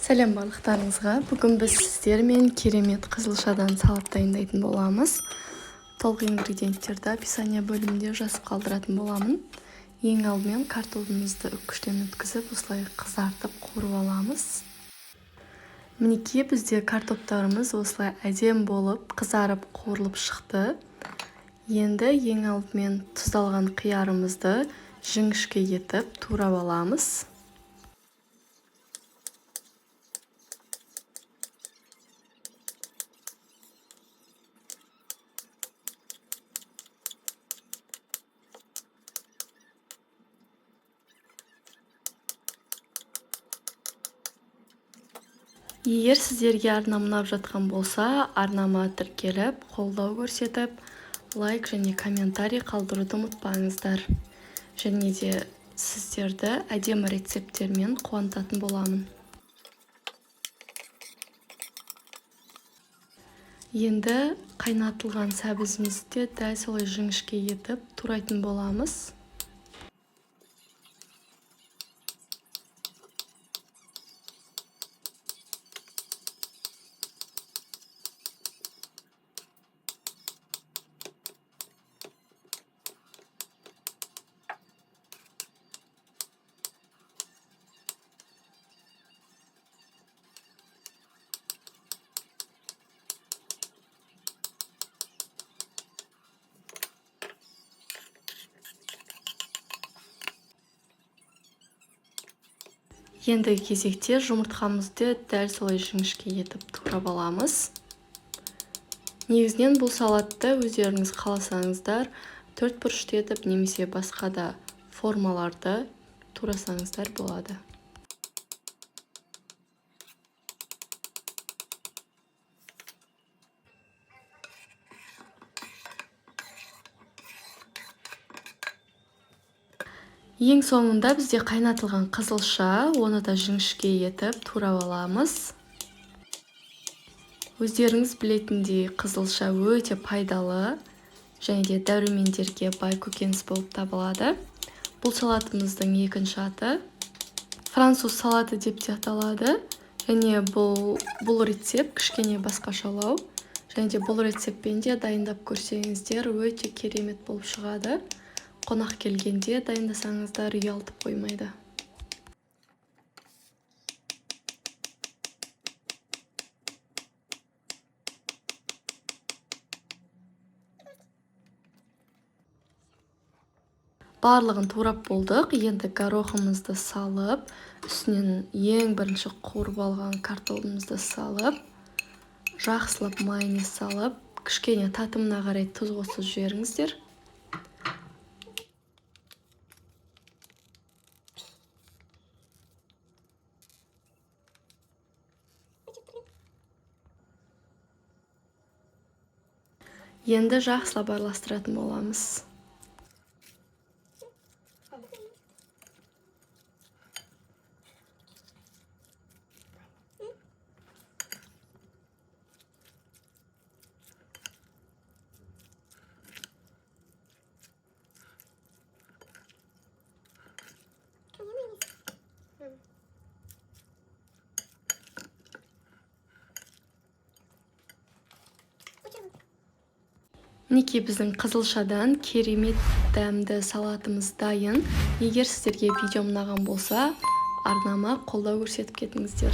Сәлем барлықтарыңызға. Бүгін біз сіздермен керемет қызылшадан салат дайындайтын боламыз. Толық ингредиенттерді описание бөлімінде жазып қалдыратын боламын. Ең алдымен картоплымызды үккіштен өткізіп, осылай қызартып қуырып аламыз. Мінекей бізде картоптарымыз осылай әдем болып, қызарып қуырылып шықты. Енді ең алдымен тұздалған қиярымызды жіңішке етіп турап аламыз. Егер сіздерге арнам ұнап жатқан болса, арнама тіркеліп, қолдау көрсетіп, лайк және комментарий қалдыруды ұмытпаңыздар. Және де сіздерді әдемі рецепттермен қуантатын боламын. Енді қайнатылған сәбізімізді дәл солай жіңішке етіп турайтын боламыз. Ендігі кезекте жұмыртқамызды дәл солай жіңішке етіп турап аламыз. Негізінен бұл салатты өздеріңіз қаласаңыздар 4 бұрышты етіп немесе басқа да формаларды турасаңыздар болады. Ең соңында бізде қайнатылған қызылша, оны да жіңішке етіп турап аламыз. Өздеріңіз білетіндей қызылша өте пайдалы және де дәрумендерге бай көкөніс болып табылады. Бұл салатымыздың екінші аты француз салаты деп те аталады. Және бұл рецепт кішкене басқашалау. Және де бұл рецептпен де дайындап көрсеңіздер өте керемет болып шығады. Қонақ келгенде дайындасаңыздар ұялтып қоймайды. Барлығын турап болдық. Енді горохымызды салып, үстінен ең бірінші қуырып алған картоплымызды салып, жақсылап майонез салып, кішкене татымына қарай тұз қосып жіберіңіздер. Енді жақсылап араластыратын боламыз. Мінекей біздің қызылшадан керемет дәмді салатымыз дайын. Егер сіздерге видеом ұнаған болса, арнама қолдау көрсетіп кетіңіздер.